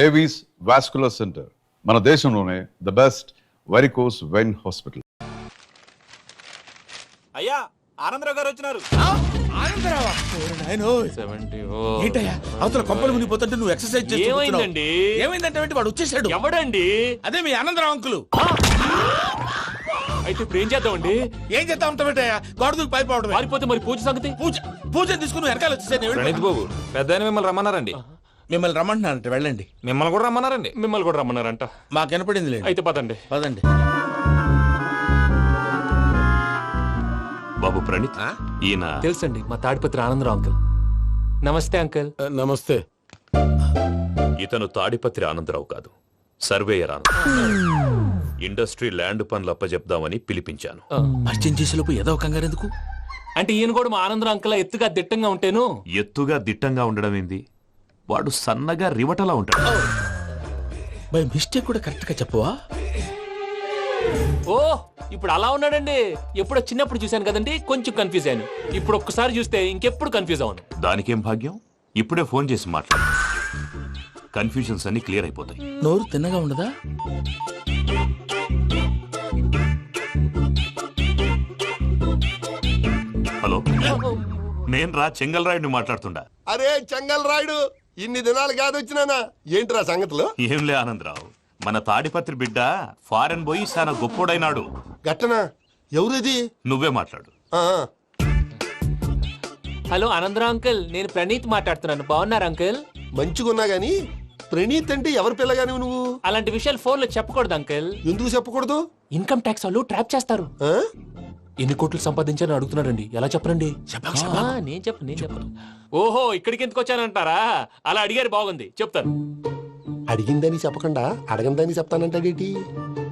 Avis vascular centre మన దేశంలోనే the best varicose vein hospital. అయ్యా ఆనందరావు గారు వచ్చినారు. ఏంటయ్యా అవతల కొంపలు మునిగిపోతుంటే నువ్వు ఎక్సర్సైజ్ చేస్తున్నావు? ఏమైందంటే వాడు వచ్చేసాడు. ఎవడండి? అదే మీ ఆనందరావు అంకులు. అయితే ఇప్పుడు ఏం చేద్దామండి? ఏం చేద్దాం ఉంటావేటయ్యా, గోడ దూకి పైపోవడం. పారిపోతే మరి పూజ సంగతి? పూజ తీసుకుని వెనకాల వచ్చేసాను. ప్రణీత్ బాబు పెద్ద మిమ్మల్ని రమ్మన్నారండి. మిమ్మల్ని రమ్మంటున్నారంట, వెళ్ళండి. మిమ్మల్ని కూడా రమ్మన్నారండి. మిమ్మల్ని కూడా రమ్మన్నారంట. మాకు వినపడింది లేదు. అయితే పదండి. పదండి. బాబు ప్రణీత్, ఈయన తెలుసండి, మా తాడిపత్రి ఆనందరావు అంకుల్. నమస్తే అంకుల్. నమస్తే. ఇతను తాడిపత్రి ఆనందరావు కాదు, సర్వేయర్ ఆనందరావు. ఇండస్ట్రీ ల్యాండ్ పనులు అప్పచెప్దామని పిలిపించాను. పరిచయం చేసేలోపు ఏదో కంగారు ఎందుకు? అంటే ఈయన కూడా మా ఆనందరావు అంకుల్ ఎత్తుగా దిట్టంగా ఉంటాను. ఎత్తుగా దిట్టంగా ఉండడం ఏంది, వాడు సన్నగా రివటలా ఉంటాడు. బై మిస్టేక్ కూడా కరెక్ట్ గా చెప్పవా? ఓ ఇప్పుడు అలా ఉన్నాడండి. ఎప్పుడో చిన్నప్పుడు చూశాను కదండి, కొంచెం కన్ఫ్యూజ్ అయ్యాను. ఇప్పుడు ఒక్కసారి చూస్తే ఇంకెప్పుడు కన్ఫ్యూజ్ అవును. దానికేం భాగ్యం, ఇప్పుడే ఫోన్ చేసి మాట్లాడు. కన్ఫ్యూజన్స్ అన్ని క్లియర్ అయిపోతాయి. నోరు తిన్నగా ఉండదా? హలో, నేను రా చెంగల్ రాయుడిని మాట్లాడుతుండా. అరే చెంగల్ రాయుడు, ఇన్ని దినాలు కాదు వచ్చినానా? ఏంట్రా సంగతులు? ఏంలే ఆనందరావు, మన తాడిపత్రి బిడ్డ ఫారెన్ పోయి చాలా గొప్పోడైనాడు. గట్టనా? ఎవరిది? నువ్వే మాట్లాడు. హలో ఆనందరావు అంకుల్, నేను ప్రణీత్ మాట్లాడుతున్నాను. బాగున్నారు అంకుల్? మంచిగున్నా గాని ప్రణీత్ అంటే ఎవరి పిల్లగాని నువ్వు? అలాంటి విషయాలు ఫోన్ లో చెప్పకూడదు అంకుల్. ఎందుకు చెప్పకూడదు? ఇన్కమ్ ట్యాక్స్ వాళ్ళు ట్రాప్ చేస్తారు. ఆ? ఎన్ని కోట్లు సంపాదించాలని అడుగుతున్నారండి. ఎలా చెప్పరండి? నేను చెప్పను. ఓహో, ఇక్కడికి ఎందుకు వచ్చానంటారా? అలా అడిగారు, బాగుంది, చెప్తాను. అడిగిందని చెప్పకుండా అడగందని చెప్తానంటాడేటి?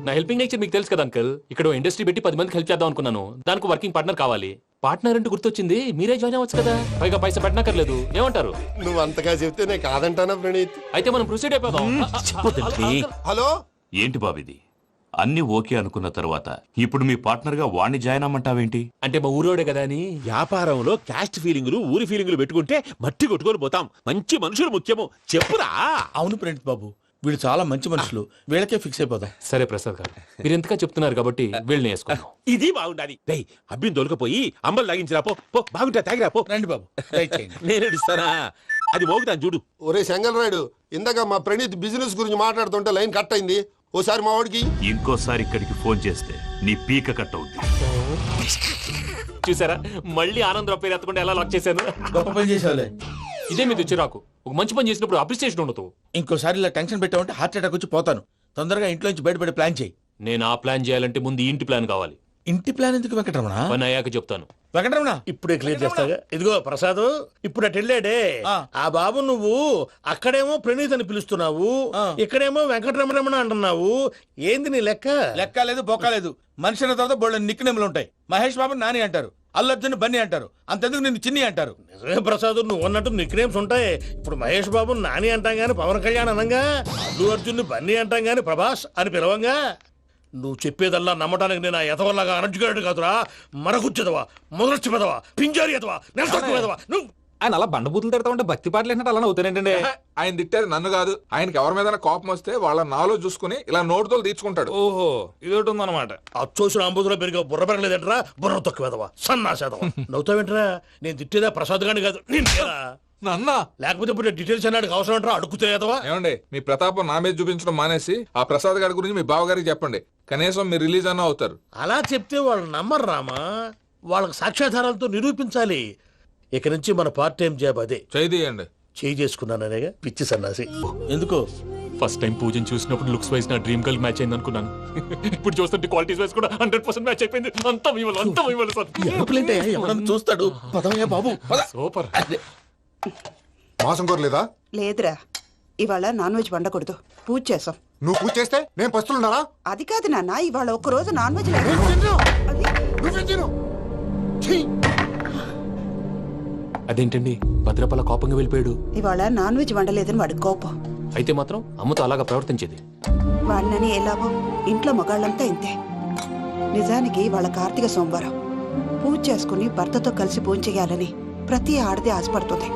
నా హెల్పింగ్ నేచర్ మీకు తెలుసు కదా అంకుల్. ఇక్కడ ఇండస్ట్రీ పెట్టి 10 మందికి హెల్ప్ చేద్దాం అనుకున్నాను. దానికి వర్కింగ్ పార్ట్నర్ కావాలి. పార్ట్నర్ అంటే గుర్తొచ్చింది, మీరే జాయిన్ అవ్వచ్చు కదా. పైగా పైసా పెట్టనక్కర్లేదు. ఏమంటారు? నువ్వు అంతగా చెప్తే నేను కాదంటానా ప్రణీత్? అయితే మనం ప్రొసీడ్ అయిపోదాం. హలో, ఏంటి బాబిది, అన్ని ఓకే అనుకున్న తర్వాత ఇప్పుడు మీ పార్ట్నర్ గా వాణ్ణి జాయిన్ అమ్మంటావేంటి? అంటే మా ఊరోడే కదా అని. వ్యాపారంలో క్యాస్ట్ ఫీలింగులు, ఊరి ఫీలింగులు పెట్టుకుంటే మట్టి కొట్టుకొని పోతాం. మంచి మనుషులు ముఖ్యము. చెప్పురా. అవును ప్రణీత్ బాబు, వీళ్ళు చాలా మంచి మనుషులు. వీళ్ళకే ఫిక్స్ అయిపోదాం. సరే ప్రసాద్ గారు, మీరు ఎంతగా చెప్తున్నారు కాబట్టి వీళ్ళని వేసుకుందాం. ఇది బాగుండాలి. డై అబ్బిని దొలకపోయి అంబలు లాగించిరా పో. బాగుంటా, తాగిరా పో. రండి బాబు, దయచేయండి. నేను ఇస్తానా? అది మోగుతాను చూడు. ఒరే చెంగల్ రాయుడు, ఇందాక మా ప్రణీత్ బిజినెస్ గురించి మాట్లాడుతుంటే లైన్ కట్ అయింది. ఓసారి మా వాడికి ఇంకోసారి ఇక్కడికి ఫోన్ చేస్తే నీ పీక కట్ అవుద్ది. చూసారా, మళ్ళీ ఆనందరావు పేరు ఎత్తకుండా ఎలా లాక్ చేశాను. గొప్ప పని చేసేవాళ్ళే. ఇదే మీద చిరాకు. ఒక మంచి పని చేసినప్పుడు అప్రిసియేషన్ ఉండదు. ఇంకోసారి ఇలా టెన్షన్ పెట్టామంటే హార్ట్ అటాక్ వచ్చి పోతాను. తొందరగా ఇంట్లో నుంచి బయటపడే ప్లాన్ చేయి. నేను ఆ ప్లాన్ చేయాలంటే ముందు ఇంటి ప్లాన్ కావాలి. ఇంటి ప్లాన్ ఎందుకు వెంకటరమణ? పని అయ్యాక చెప్తాను. వెంకటరమణ ఇప్పుడే క్లియర్ చేస్తాగా. ఇదిగో ప్రసాద్, ఇప్పుడు అటు వెళ్ళాడే ఆ బాబు, నువ్వు అక్కడేమో ప్రణీత్ అని పిలుస్తున్నావు, ఇక్కడేమో వెంకటరమణ అంటున్నావు. ఏంది నీ లెక్క? లెక్క లేదు, బొక్క లేదు. మనిషి అన్న తర్వాత బోళ్ళ నిక్నెములు ఉంటాయి. మహేష్ బాబు నాని అంటారు, అల్లు అర్జున్ బన్నీ అంటారు, అంతెందుకు నిన్ను చిన్ని అంటారు. నిజమే ప్రసాద్, నువ్వు అన్నట్టు నిక్ నేమ్స్ ఉంటాయి. ఇప్పుడు మహేష్ బాబు నాని అంటాం గాని పవన్ కళ్యాణ్ అనంగా, అల్లు అర్జున్ బన్నీ అంటాం గాని ప్రభాస్ అని పిలవంగా. నువ్వు చెప్పేదల్లా నమ్మటానికి నేను ఎతవల్లాగా అనర్జుకేటెడ్ కాదురా. మరగుచ్చదవా, మొదలచ్చి పెదవా, పింజారి ఎదవా, నెలసొక్కు పెదవా. నువ్వు ఆయన అలా బండబూతులు తిడతా ఉంటే భక్తి పాటలు ఏంటంటే అలా అవుతానేంటండి. ఆయన తిట్టేది నన్ను కాదు, ఆయనకి ఎవరి మీద కోపం వస్తే వాళ్ళ నాలో చూసుకుని ఇలా నోటుతో తీర్చుకుంటాడు. ఓహో, ఇదొకటి ఉందన్నమాట. అచ్చోసిన అంబుధులో పెరిగా బుర్ర పెరగలేదంటరా. బుర్ర తొక్కు వెదవా, సన్నాసేదవా. నవ్వుతావేంట్రా? నేను తిట్టేదా ప్రసాద్ గాని కాదు, నన్నా. లేకపోతే ఇప్పుడు డీటెయిల్స్ అన్నాడు అవసరం అంటారా? అడుగుతాయేదవా. ఏమండి, మీ ప్రతాపం నా మీద చూపించడం మానేసి ఆ ప్రసాద్ గారి గురించి మీ బావగారికి చెప్పండి. కనీసం మీరు రిలీజ్ అన్న అవుతారు. అలా చెప్తే వాళ్ళు నమ్మరు రామా. వాళ్ళకి సాక్ష్యాధారాలతో నిరూపించాలి. ఇక నుంచి మన పార్ట్ టైం జాబ్ అదే. చేయండి. చేయి చేసుకున్నాననేగా పిచ్చి సన్నాసి. ఎందుకో ఫస్ట్ టైం పూజను చూసినప్పుడు లుక్స్ వైజ్ నా డ్రీమ్ గర్ల్ మ్యాచ్ అయింది అనుకున్నాను. ఇప్పుడు చూస్తుంటే క్వాలిటీస్ వైజ్ కూడా 100% మ్యాచ్ అయిపోయింది. అంతా మీ వల్ల సార్. ఎవడన్నా చూస్తాడు. పదవయ్యా బాబు, సూపర్. మాసం కోరలేదా? లేదురా, ఇవాళ నాన్ వెజ్ వండకూడదు. పూజ చేసాం. నువ్వు పూజ చేస్తే నేను పస్తులున్నారా? అది కాదు నాన్న, ఇవాళ ఒక్క రోజు నాన్ వెజ్ అదేంటండి, భద్రపల కోపంగా వెళ్ళిపోయాడు. ఇవాళ నాన్ వెజ్ వండలేదని వాడి కోపం. అయితే మాత్రం అమ్మతో అలాగా ప్రవర్తించేది. వాడినని ఎలాగో ఇంట్లో మగాళ్ళంతా ఇంతే. నిజానికి వాళ్ళ కార్తీక సోమవారం పూజ చేసుకుని భర్తతో కలిసి పూజ చేయాలని ప్రతి ఆడది ఆశపడుతుంది.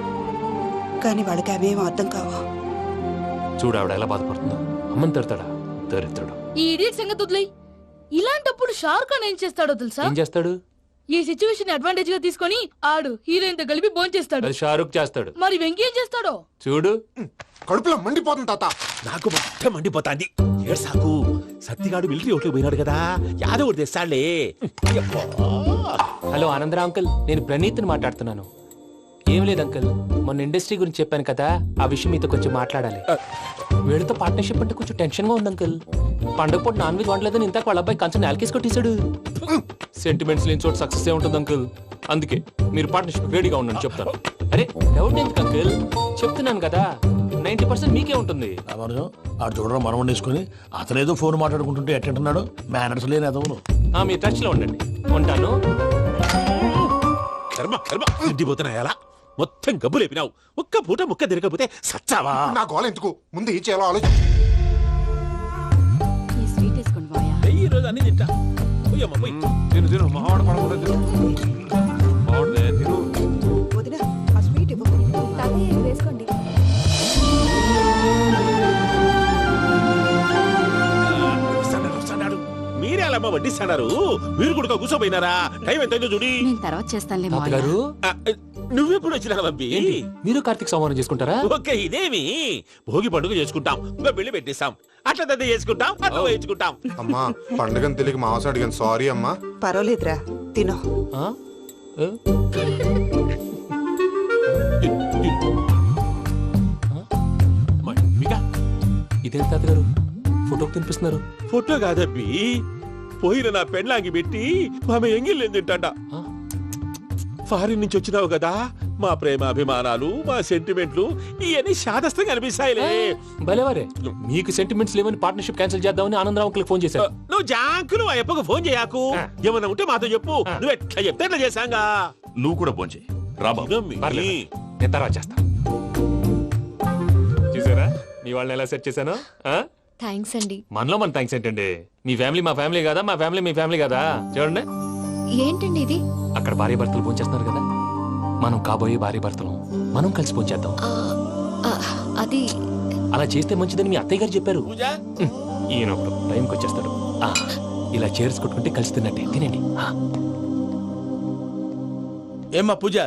కానీ వాళ్ళకి అవేమో అర్థం కావు. చూడు ఆవిడ ఎలా బాధపడుతుందో. అమ్మని తిడతాడా? దరిద్రుడు. ఈ ఇడియట్ సంగతి వదిలేయ్. ఇలాంటప్పుడు షారుఖ్ ఖాన్ ఏం చేస్తాడో తెలుసా? ఏం చేస్తాడు? ఈ సిచ్యువేషన్ అడ్వాంటేజ్ గా తీసుకొని ఆడు హీరోయిన్ తో కలిపి బోన్ చేస్తాడు. అది షారుఖ్ చేస్తాడు. మరి వెంకీ ఏం చేస్తాడో చూడు. కడుపులో మండిపోతుంది తాత. నాకు మొత్తం మండిపోతాంది. ఏడు సాకు సత్తిగాడు మిలిటరీ ఓట్లు పోయినాడు కదా, యాదవ్ ఒకటి తెస్తాడులే. హలో ఆనందరా అంకుల్, నేను ప్రణీత్ని మాట్లాడుతున్నాను. ఏం లేదు అంకుల్, మొన్న ఇండస్ట్రీ గురించి చెప్పాను కదా, ఆ విషయం మీతో కొంచెం మాట్లాడాలి. వీళ్ళతో పార్ట్నర్షిప్ అంటే కొంచెం టెన్షన్ గా ఉంది అంకుల్. పండగ పూట నాన్ వెజ్ వండలేదని ఇంతకు వాళ్ళ అబ్బాయి కంచెం నేలకేసి కొట్టేశాడు. సెంటిమెంట్స్ లేని చోట సక్సెస్ ఏ ఉంటుంది అంకుల్. అందుకే మీరు పార్ట్నర్షిప్ రెడీగా ఉండండి చెప్తాను. అరే డౌట్ ఎందుకు అంకుల్, చెప్తున్నాను కదా 90% మీకే ఉంటుంది. రామానుజం ఆడు చూడడం మనం వండేసుకుని అతనేదో ఫోన్ మాట్లాడుకుంటుంటే ఎట్టంటున్నాడు. మేనర్స్ లేని అదవును. మీ టచ్ లో ఉండండి. ఉంటాను. కర్మ కర్మ తిండిపోతున్నాయలా మొత్తం గబ్బు లేపినావు. ఒక్క పూట ముక్క తిరగకపోతే సచ్చావా? నా గోల ఎందుకు, ముందు ఈ చేయాలో ఆలోచించు. ఈ స్వీట్ వేసుకోండి బాయా. ఈ రోజు అన్ని తింటా. పోయమ్మ, పోయ్. తిను తిను మావాడ పడకుండా తిను. మావాడదే తిను. వదిన ఆ స్వీట్ ఇవ్వు. వేసుకోండి. వస్తాడు. మీరే అలా వడ్డిస్తాడారు. మీరు కూడా కూర్చోపోయినారా? టైం ఎంతైందో చూడి. నేను తర్వాత చేస్తానులే తాతగారు, నువ్వెప్పుడు వచ్చినా బంబి? ఏంటి మీరు కార్తీక్ సంహారం చేసుకుంటారా? ఓకే, ఇదేమి భోగి పండుగ చేసుకుంటాం, ఇంకా పెళ్లి పెట్టేస్తాం, అట్లా దద్ద చేసుకుంటాం, అట్లా వేయించుకుంటాం. అమ్మా పండుగని తెలియక మాంసం అడిగాను, సారీ అమ్మా. పర్వాలేదురా, తినో. ఆ? ఏ? ఇదేం తాతగారు ఫోటోకి తినిపిస్తున్నారు? ఫోటో కాదబ్బి, పోయిన నా పెళ్ళాంగి పెట్టి ఆమె ఎంగిల్లేం తింటాడ. ఫారిన్ నుంచి వచ్చినావు కదా, మా ప్రేమ అభిమానాలు, మా సెంటిమెంట్లు ఇవన్నీ శాదస్తంగా అనిపిస్తాయిలే. భలేవారే, మీకు సెంటిమెంట్స్ లేవని పార్ట్నర్షిప్ క్యాన్సిల్ చేద్దామని ఆనందరావు అంకుల్కి ఫోన్ చేశారు. నువ్వు జాంకులు ఆ అప్పకు ఫోన్ చేయకు. ఏమన్నా ఉంటే మాతో చెప్పు. నువ్వు ఎట్లా చెప్తే ఎట్లా చేశాంగా. నువ్వు కూడా ఫోన్ చేయి. రాబా పర్లేదు, నేను తర్వాత చేస్తా. చూసారా మీ వాళ్ళని ఎలా సెట్ చేశాను? థ్యాంక్స్ అండి. మనలో మన థ్యాంక్స్ ఏంటండి? మీ ఫ్యామిలీ మా ఫ్యామిలీ కదా, మా ఫ్యామిలీ మీ ఫ్యామిలీ కదా. చూడండి, ఏంటండి ఇది? అక్కడ భార్య భర్తలు ఫోన్ చేస్తున్నారు కదా, మనం కాబోయే భార్య భర్తలు మనం కలిసి ఫోన్ చేద్దాం. అది అలా చేస్తే మంచిదని మీ అత్తయ్య గారు చెప్పారు. పూజ ఈయన ఒకడు టైంకి వచ్చేస్తాడు. ఇలా చేర్స్ కొట్టుకుంటే కలిసి తిన్నట్టే. తినండి. ఏమ్మా పూజ,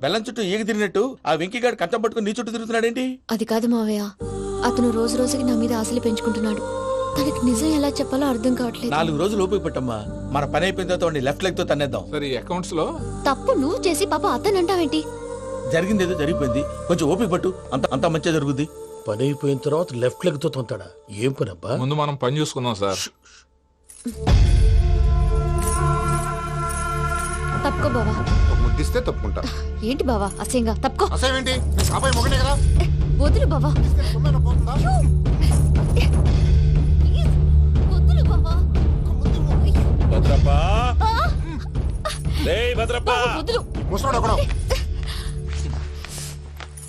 బెల్లం చుట్టూ ఈగ తిరిగినట్టు ఆ వెంకీగాడు కంచం పట్టుకుని నీ చుట్టూ తిరుగుతున్నాడేంటి? అది కాదు మావయ్య, అతను రోజు రోజుకి నా మీద ఆశలు పెంచుకుంటున్నాడు. తనకి నిజం ఎలా చెప్పాలో అర్థం కావట్లేదు. 4 రోజులు ఓపిక పట్టమ్మా, మన పని అయిపోయిన తర్వాత లెఫ్ట్ లెగ్ తో తన్నేద్దాం. సరే అకౌంట్స్ లో తప్పు నువ్వు చేసి పాప అతను అంటావేంటి? జరిగింది ఏదో జరిగిపోయింది, కొంచెం ఓపిక పట్టు, అంతా మంచిగా జరుగుద్ది. పని అయిపోయిన తర్వాత లెఫ్ట్ లెగ్ తో తొంతాడా? ఏం పని అబ్బా? ముందు మనం పని చూసుకుందాం సార్. తప్పుకో బావా. ఒక ముద్దిస్తే తప్పుకుంటా. ఏంటి బావా అసహ్యంగా? తప్పుకో. అసేమేంటి, నీ కాబోయే మొగనే కదా. వదులు బావా. సొమ్మేనా పోతుందా? వదులు బావా. భద్రప్పా, భద్రప్పా, వదులు. ముసలోడు ఒకడు.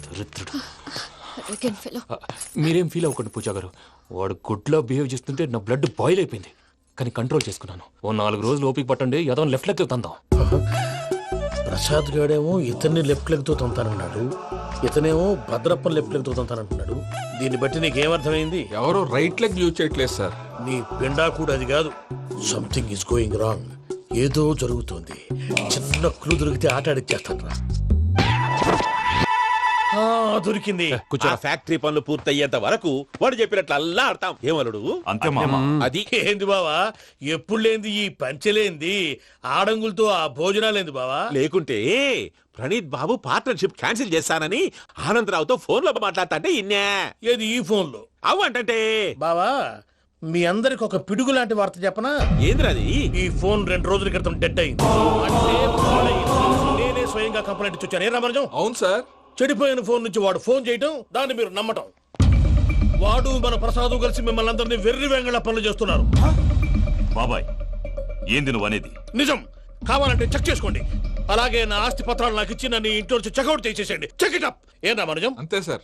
దరిద్రుడు. Arrogant fellow. మీరేం ఫీల్ అవ్వకండి పూజా గారు. వాడు గుడ్లో బిహేవ్ చేస్తుంటే నా బ్లడ్ బాయిల్ అయిపోయింది, కానీ కంట్రోల్ చేసుకున్నాను. ఓ 4 రోజులు ఓపిక పట్టండి, ఏదో లెఫ్ట్ లెక్క తందాం. ప్రసాద్ గాడేమో ఇతన్ని లెఫ్ట్ లెగ్ తో తొంతానన్నాడు, ఇతనేమో భద్రప్పని లెఫ్ట్ లెగ్ తో తొంతానంటున్నాడు. దీన్ని బట్టి నీకేమర్థమైంది? ఎవరు రైట్ లెగ్ యూజ్ చేయట్లేదు సార్. నీ పిండా కూడా అది కాదు. Something is going wrong. ఏదో జరుగుతోంది. చిన్న క్లూ దొరికితే ఆట ఆడిచ్చేస్తాను రా. దొరికింది. ఆ ఫ్యాక్టరీ పనులు పూర్తయ్యేంత వరకు వాడు చెప్పినట్లు అల్లా ఆడతాం. ఏమలుడు? అంతే మామ. అది ఏంది బావా, ఎప్పుడు లేంది ఈ పంచలేంది, ఆడంగులతో ఆ భోజనాలేంది బావా? లేకుంటే ప్రణీత్ బాబు పార్ట్నర్షిప్ క్యాన్సిల్ చేస్తానని ఆనందరావుతో ఫోన్ లో మాట్లాడతాంటే ఇన్నే. ఏది ఈ ఫోన్ లో? అవ్వంటే బావా, మీ అందరికి ఒక పిడుగు లాంటి వార్త చెప్పనా? ఏంద్రది? ఈ ఫోన్ 2 రోజుల క్రితం డెడ్ అయింది. అంటే పాడైంది. నేనే స్వయంగా కంప్లైంట్ ఇచ్చి వచ్చాను. ఏ రామరాజం? అవును సార్. చెడిపోయిన ఫోన్ నుంచి వాడు ఫోన్ చేయటం, దాన్ని మీరు నమ్మటం. వాడు మన ప్రసాదు కలిసి మిమ్మల్ని అందరినీ వెర్రి వెంగళ పనులు చేస్తున్నారు. బాబాయ్, ఏంది నువ్వు అనేది? నిజం. కావాలంటే చెక్ చేసుకోండి. అలాగే నా ఆస్తి పత్రాలు నాకు ఇచ్చి నన్ను ఇంట్లో నుంచి చెక్అౌట్ చేసేసేయండి. Check it up. ఏం రామరాజం? అంతే సార్.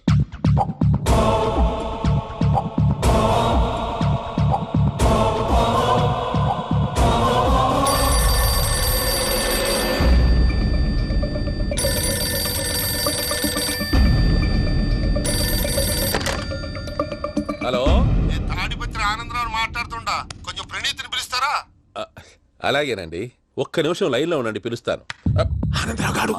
హలో నేను తాడిపత్రి ఆనందరావు మాట్లాడుతుండా, కొంచెం ప్రణీతిని పిలుస్తారా? అలాగేనండి, ఒక్క నిమిషం లైన్ లో ఉండండి, పిలుస్తాను. ఆనందరావు గాడు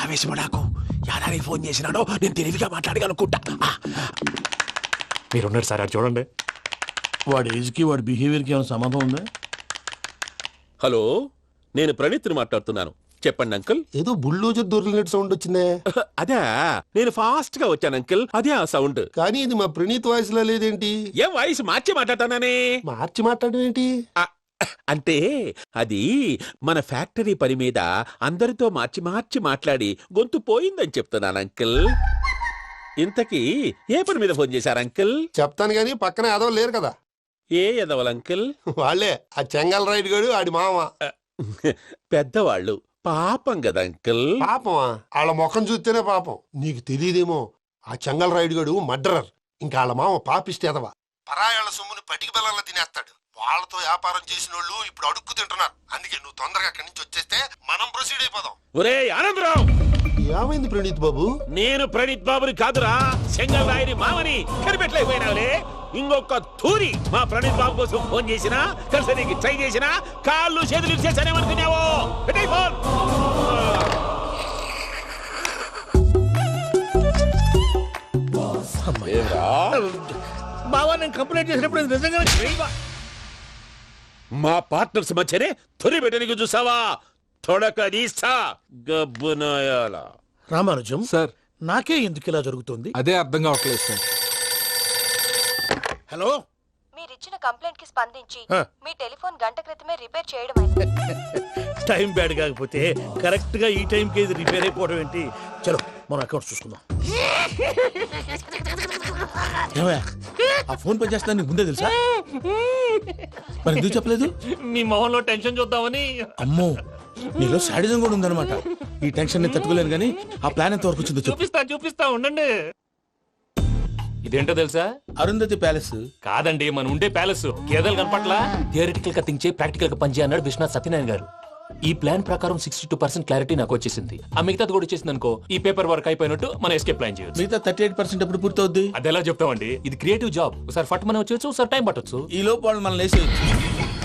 ఆవేశపడాకు. యాదానికి ఫోన్ చేసినాడో నేను తెలివిగా మాట్లాడగలనుకుంటా. మీరున్నారు సార్, అది చూడండి. వాడి ఏజ్కి వాడి బిహేవియర్కి ఏమైనా సంబంధం ఉందా? హలో, నేను ప్రణీత్ని మాట్లాడుతున్నాను. చెప్పండి అంకుల్. ఏదో బుల్డోజర్ దొరికినట్టు సౌండ్ వచ్చిందే. అదే, నేను ఫాస్ట్ గా వచ్చాను అంకుల్, అదే ఆ సౌండ్. కానీ ఇది మా ప్రణీత్ వాయిస్ లో లేదేంటి? ఏం వాయిస్ మార్చి మాట్లాడతానని? మార్చి మాట్లాడడం ఏంటి? అంటే అది మన ఫ్యాక్టరీ పని మీద అందరితో మార్చి మార్చి మాట్లాడి గొంతు పోయిందని చెప్తున్నాను అంకుల్. ఇంతకీ ఏ పని మీద ఫోన్ చేశారు అంకుల్? చెప్తాను గానీ పక్కన ఏదో లేరు కదా. ఏ ఎదవల్ అంకుల్? వాళ్ళే ఆ చెంగల్ రైడ్ గడు ఆడి మామ. పెద్దవాళ్ళు, పాపం కదా అంకుల్. పాపమా? వాళ్ళ ముఖం చూస్తేనే పాపం. నీకు తెలియదేమో, ఆ చెంగల్ రైడ్ గడు మర్డరర్. ఇంకా వాళ్ళ మామ పాపిస్తే ఎదవా. పరాయాళ్ళ సొమ్ముని పటికి బెల్లంలో తినేస్తాడు. వాళ్ళతో వ్యాపారం చేసిన వాళ్ళు ఇప్పుడు అడుక్కు తింటున్నారు. అందుకే నువ్వు తొందరగా అక్కడి నుంచి వచ్చేస్తే మనం ప్రొసీడ్ అయిపోదాం. ఒరే ఆనందరావు! ఏమైంది ప్రణీత్ బాబు? నేను ప్రణీత్ బాబుని కాదురా, సెంగల్ రాయని మామని. కనిపెట్టలేకపోయినావులే. ఇంకొక తూరి మా ప్రణీత్ బాబు కోసం ఫోన్ చేసినా, కలిసి నీకు ట్రై చేసినా, కాళ్ళు చేతులు చేశానేమనుకున్నావో. పెట్టేయ్ ఫోన్. బావా, నేను కంప్లైంట్ చేసినప్పుడు ఇది నిజంగానే చేయవా? మా పార్ట్నర్స్ మధ్యనే తొలి పెట్టడానికి చూసావా? తొడక నీస్తా గబ్బునాయాల. రామానుజం సార్, నాకే ఎందుకు ఇలా జరుగుతుంది? అదే అర్థం కావట్లేదు సార్. హలో, మీరిచ్చిన కంప్లైంట్ కి స్పందించి హ. మీ టెలిఫోన్ గంట క్రితమే రిపేర్ చేయడం టైం బ్యాడ్ కాకపోతే కరెక్ట్ గా ఈ టైంకి ఇది రిపేర్ అయిపోవడం ఏంటి? చలో మన అకౌంట్ చూసుకుందాం. ఏమయ్యా, ఆ ఫోన్ పని చేస్తున్నా నీకు ముందే తెలుసా? మరి ఎందుకు చెప్పలేదు? మీ మొహంలో టెన్షన్ చూద్దామని. అమ్మో, నీలో శాడిజం కూడా ఉందన్నమాట. ఈ టెన్షన్ నేను తట్టుకోలేను కానీ ఆ ప్లాన్ ఎంత వరకు వచ్చిందో చెప్పు. చూపిస్తా ఉండండి. ఇదేంటో తెలుసా? అరుంధతి ప్యాలెస్ కాదండి, మన ఉండే ప్యాలెస్. గేదెలు కనపట్లా? థియరిటికల్ గా థింక్ చేయి, ప్రాక్టికల్ గా పనిచేయ అన్నాడు విశ్వనాథ్ సత్యనారాయణ గారు. ఈ ప్లాన్ ప్రకారం 62% క్లారిటీ నాకు వచ్చేసింది. ఆ మిగతాది కూడా వచ్చేసింది అనుకో, ఈ పేపర్ వర్క్ అయిపోయినట్టు మనం ఎస్కేప్ ప్లాన్ చేయొచ్చు. మిగతా 38% ఎప్పుడు పూర్తవుద్ది? అది ఎలా చెప్తామండి? ఇది క్రియేటివ్ జాబ్. ఒకసారి ఫట్ మనం వచ్చేయచ్చు, ఒకసారి టైం పట్టొచ్చు. ఈ లోపు వాళ్ళు మనం లేసేయచ్చు.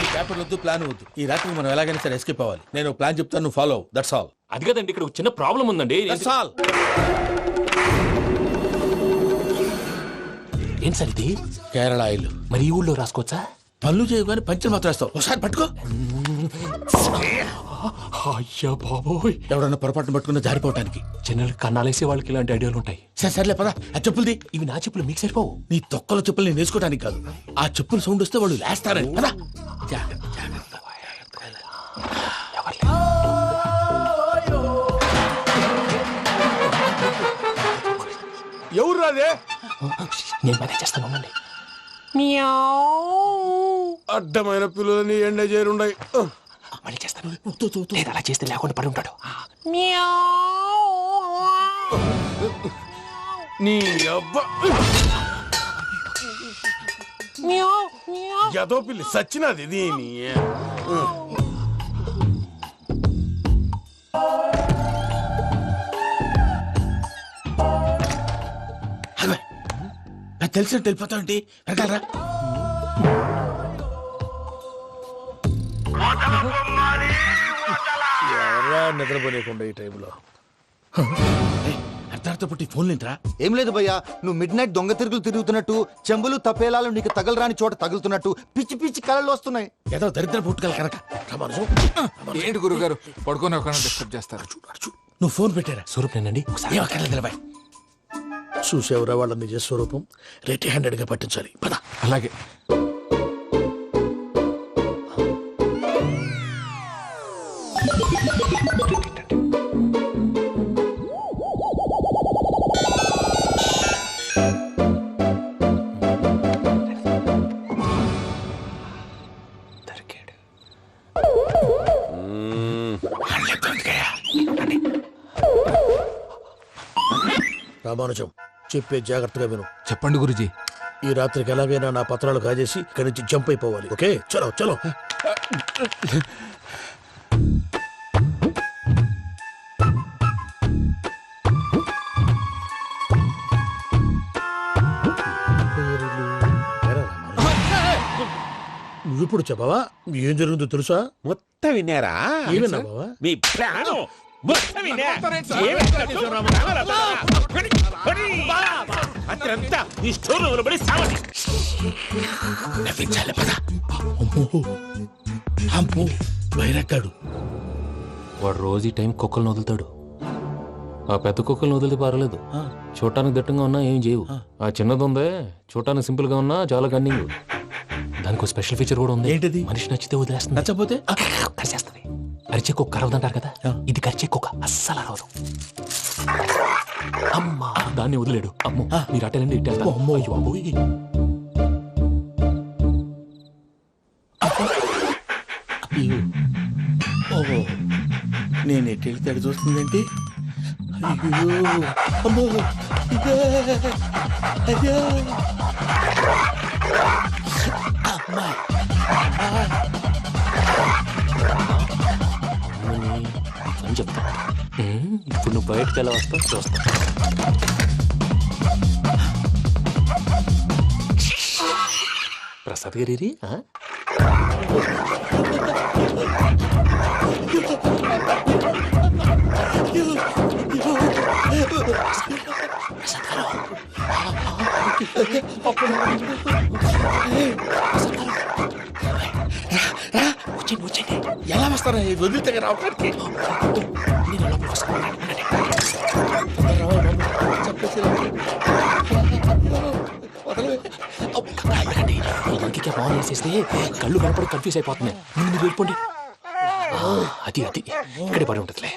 ఈ పేపర్ వద్దు, ప్లాన్ వద్దు. ఈ రాత్రి మనం ఎలాగైనా సరే ఎస్కేప్ అవ్వాలి. నేను ప్లాన్ చెప్తాను, నువ్వు ఫాలో. That's all. అది కదండి, ఇక్కడ ఒక చిన్న ప్రాబ్లం ఉందండి. That's all. ఏం సార్ ఇది? కేరళ ఆయిల్. మరి ఈ ఊళ్ళో రాసుకోవచ్చా? పనులు చేయగానే పంచర్ మాత్రం వేస్తావు. ఒకసారి పట్టుకో. అయ్యా బాబోయ్, ఎవడన్నా పొరపాటున పట్టుకున్న జారిపోవటానికి. జనరల్ కన్నాలేసే వాళ్ళకి ఇలాంటి ఐడియాలు ఉంటాయి. సర్లే పదా, ఆ చెప్పులది. ఇవి నా చెప్పులు, మీకు సరిపోవు. నీ తొక్కల చెప్పులు నేను వేసుకోవడానికి కాదు, ఆ చెప్పులు సౌండ్ వస్తే వాళ్ళు లేస్తారని. పదా. ఎవరు రాదే? నేను మేనేజ్ చేస్తాను, ఉండండి. అడ్డమైన పిల్లలని ఎండ చేరుండయి. మళ్ళీ చేస్తాను. లేదు, అలా చేస్తే లేకుండా పడి ఉంటాడు. నీ అబ్బా ఎదో పిల్లి సచ్చినది దీని. తెలిసినట్టు వెళ్ళిపోతావు ఏంటి? వెనకాలరా. ఎవరా నిద్రపోలేకుండా ఈ టైంలో? అర్ధార్థ పుట్టి ఫోన్ లేంట్రా? ఏం లేదు భయ్యా, నువ్వు మిడ్ నైట్ దొంగ తిరుగులు తిరుగుతున్నట్టు, చెంబులు తపేలాలు నీకు తగలరాని చోట తగులుతున్నట్టు పిచ్చి పిచ్చి కళలు వస్తున్నాయి. ఏదో దరిద్ర పుట్టుకల కనుక. ఏంటి గురుగారు పడుకొని ఒక డిస్టర్బ్ చేస్తారు? నువ్వు ఫోన్ పెట్టారా? స్వరూపేనండి. ఏం అక్కర్లేదు నిలబాయ్. చూసేవరా వాళ్ళ నిజ స్వరూపం. రెట్టి హ్యాండెడ్ గా పట్టించాలి. పద. అలాగే. రామానుజం, చెప్పే జాగ్రత్తగా విను. చెప్పండి గురుజీ. ఈ రాత్రికి ఎలాగైనా నా పత్రాలు కాజేసి ఇక్కడి నుంచి జంప్ అయిపోవాలి. ఓకే, చలో చలో. నువ్విప్పుడు చెప్పవా ఏం జరుగుతుందో తెలుసా? మొత్తం విన్నారా? ఏమన్నా బావా? మీ ప్రాణం మొత్తం విన్నా. అతనంతా ఈ స్టోర్ రూమ్ లో పడి సావండి. నవ్వించాలి పద. అమ్మో బయరట్టాడు. వాడు రోజు ఈ టైం కుక్కలను వదులుతాడు. ఆ పెద్ద కుక్కలను వదిలితే పర్లేదు, చూడటానికి దట్టంగా ఉన్నా ఏం చేయవు. ఆ చిన్నది ఉందే చూడటానికి సింపుల్ గా ఉన్నా చాలా కన్నింగ్. దానికి ఒక స్పెషల్ ఫీచర్ కూడా ఉంది. ఏంటిది? మనిషి నచ్చితే వదిలేస్తుంది, నచ్చపోతే కరిచేస్తుంది. అరిచే కుక్క అరవదంటారు కదా, ఇది కరిచే కుక్క అస్సలు అరవదు. అమ్మా దాన్ని వదిలేడు. అమ్మో మీరు అటెండి ఇట్టే. అమ్మో అయ్యో బాబోయ్. ఓహో నేను ఎటు వెళ్తాడు చూస్తుందేంటి? అయ్యో అమ్మో ఇదే అయ్యో అమ్మా అని చెప్తా. ఇప్పుడు నువ్వు బయటకు ఎలా వస్తావు చూస్తా. ప్రసాద్ గారి వచ్చండి. ఎలా వస్తారా వదిలితే రావడానికి? నేను లోపలికి వస్తాను. ఇంకే బాగా వేసేస్తే కళ్ళు కనపడి కన్ఫ్యూజ్ అయిపోతున్నాయి. మీరు వెళ్ళిపోండి. అది అది ఇక్కడే పడి ఉంటుందిలే.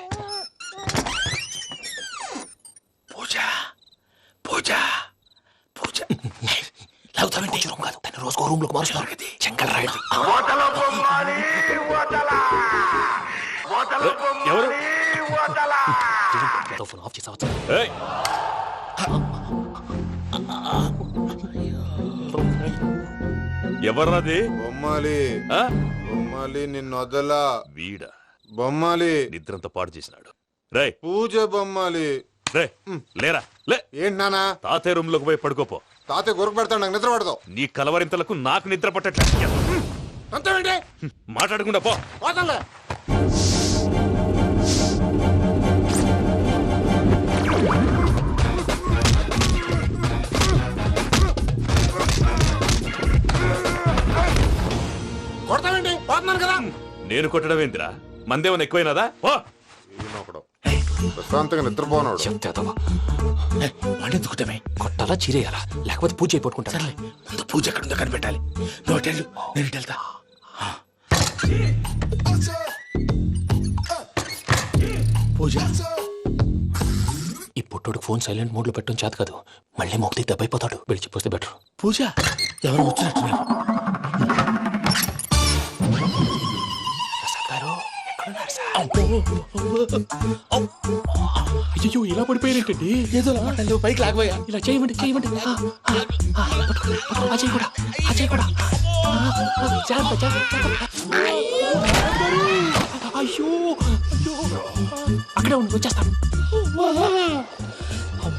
పూజ పూజ పూజ లాగుతామంటే రూమ్ కాదు, తను రోజుకో రూమ్ లోకి మారుస్తున్నారు కదా. చెంగల్ రాయడు. ఎవరు? ఫోన్ ఆఫ్ చేసావచ్చు. ఎవర్రాది? బొమ్మాలి ఆ? బొమ్మాలి నిన్ను వదలా. వీడ బొమ్మాలి నిద్రంతా పాడు చేసినాడు. రే పూజ బొమ్మాలి. రే లేరా లే. ఏంటి నానా? తాతయ్య రూమ్ లోకి పోయి పడుకోపో. తాతయ్య గురకు పెడతాడు, నాకు నిద్ర పడతావు. నీ కలవరింతలకు నాకు నిద్ర పట్టట్లేదు. అంతేంటి? మాట్లాడకుండా పో. పోతాలే. కొడతావేంటి? పోతున్నాను కదా. నేను కొట్టడం ఏంటిరా? మందేమన్నా ఎక్కువైనదా? ఓ ప్రశాంతంగా నిద్రపోనాడు. చెప్తావా వాడెందుకుంటామే? కొట్టాలా చీరేయాలా లేకపోతే పూజ అయిపోట్టుకుంటా. సర్లే ముందు పూజ ఎక్కడుందో కనిపెట్టాలి. నువ్వు అటెళ్ళు, నేను ఇటు వెళ్తా. పూజ ఈ పుట్టోడికి ఫోన్ సైలెంట్ మోడ్ లో పెట్టడం చేత కాదు. మళ్ళీ మొక్కి దెబ్బైపోతాడు. వెళ్ళి చెప్పొస్తే బెటర్. పూజ ఎవరు వచ్చినట్టున్నారు? ప్రసాద్ గారు ఎక్కడున్నారు సార్? అయ్యో ఇలా పడిపోయినట్టండి. ఏదో మాటలు పైకి లాగబోయా. ఇలా చేయమండి చేయమండి. అజయ్ కూడా అజయ్ కూడా జాగ్రత్త జాగ్రత్త. అయ్యో అయ్యో అక్కడే ఉండి వచ్చేస్తాను.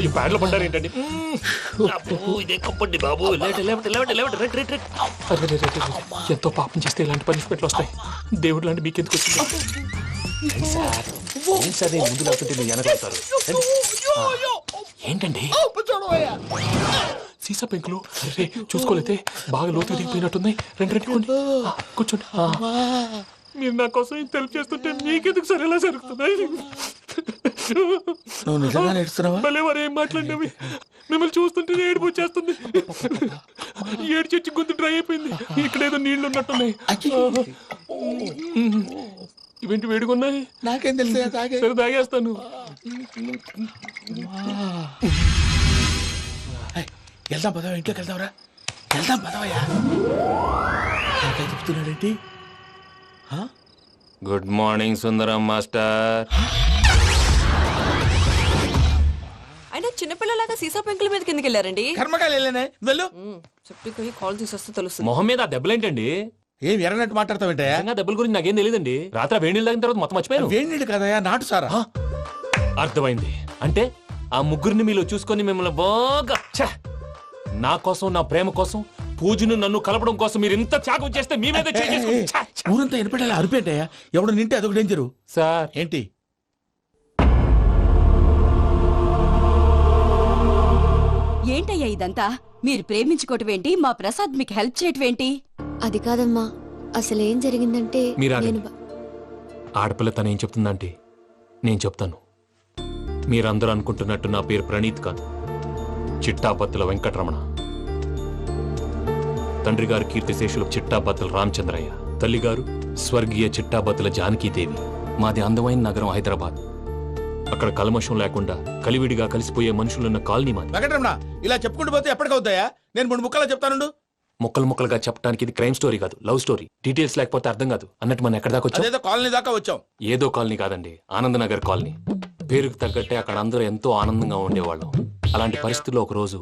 ఈ బ్యాడ్లో పడ్డారు ఏంటండి? ఇదే కప్పండి బాబు. ఎంతో పాపం చేస్తే ఇలాంటి పనిష్మెంట్లు వస్తాయి. దేవుడు లాంటి మీకెందుకు వచ్చింది సార్? ఏం సార్ నేను ముందు లేకుంటే మీరు వెనకాడతారు ఏంటండి? సీసా పెంకులు అరే చూసుకోలేతే బాగా లోతు దిగిపోయినట్టున్నాయి. రెండు రెండు కూర్చోండి. మీరు నా కోసం ఇంత హెల్ప్ చేస్తుంటే మీకెందుకు సరే ఎలా జరుగుతున్నాయి? నువ్వు నిజంగా నేర్చుతున్నావా? మళ్ళీ వారు ఏం మాట్లాడినవి మిమ్మల్ని చూస్తుంటే ఏడుపు వచ్చేస్తుంది. ఏడు చచ్చి గొంతు డ్రై అయిపోయింది. ఇక్కడ ఏదో నీళ్లు ఉన్నట్టున్నాయి. ఇవేంటి వేడుకున్నాయి? నాకేం తెలుసు, సరే తాగేస్తాను. వెళ్దాం పదవా, ఇంట్లోకి వెళ్దాంరా. వెళ్దాం పదవయ్యా. నాకే చెప్తున్నాడేంటి? గుడ్ మార్నింగ్ సుందరం మాస్టర్. అయినా చిన్నపిల్లలాగా సీసా పెంకుల మీద కిందకి వెళ్ళారండి. కర్మకాయలు వెళ్ళానే వెళ్ళు. చెప్పి కాల్ తీసేస్తే తెలుస్తుంది. మొహం మీద ఆ దెబ్బలేంటండి? ఏం ఎర్రనట్టు మాట్లాడతావేంటయా? దెబ్బల గురించి నాకేం తెలియదండి. రాత్రి వేడి నీళ్ళు తాగిన తర్వాత మొత్తం మర్చిపోయాను. వేడి నీళ్ళు కదయా, నాటు సారా. అర్థమైంది. అంటే ఆ ముగ్గురిని మీలో చూసుకొని మిమ్మల్ని బాగా నా కోసం నా ప్రేమ కోసం పూజను నన్ను కలపడం కోసం మీరు ఇంత త్యాగం చేస్తే మీ మీద చేయి చేసుకుని- ఛ! ఊరంతా ఎనపెట్టాలి అరిపేంటయ్యా ఎవడు నింటే అదొక డేంజరు సార్ ఏంటి ఏంటయ్యా ఇదంతా మీరు ప్రేమించుకోవటం ఏంటి మా ప్రసాద్ మీకు హెల్ప్ చేయటం ఏంటి అది కాదమ్మా అసలేం జరిగిందంటే మీరు ఆగండి. నేను బ- ఆడపిల్ల తనేం చెప్తుందంటే నేను చెప్తాను మీరందరూ అనుకుంటున్నట్టు నా పేరు ప్రణీత్ కాదు, చిట్టాబత్తుల వెంకటరమణ. తండ్రి గారు కీర్తిశేషులు చిట్టాబత్తుల రామచంద్రయ్య, తల్లిగారు స్వర్గీయ చిట్టాబత్తుల జానకీదేవి. మాది అందమైన నగరం హైదరాబాద్. అక్కడ కల్మషం లేకుండా కలివిడిగా కలిసిపోయే మనుషులున్న కాలనీ మాది. వెంకటరమణ ఇలా చెప్పుకుంటూ పోతే ఎప్పటికవుతాయా నేను 3 ముక్కలా చెప్తానుండు ముక్కలు ముక్కలుగా చెప్పడానికి ఇది క్రైమ్ స్టోరీ కాదు, లవ్ స్టోరీ. డీటెయిల్స్ లేకపోతే అర్థం కాదు. అన్నట్టు మనం ఎక్కడ దాకా వచ్చాం? అదేదో కాలనీ దాకా వచ్చాం. ఏదో కాలనీ కాదండి, ఆనందనగర్ కాలనీ. పేరుకు తగ్గట్టే అక్కడ అందరూ ఎంతో ఆనందంగా ఉండేవాళ్ళం. అలాంటి పరిస్థితుల్లో ఒక రోజు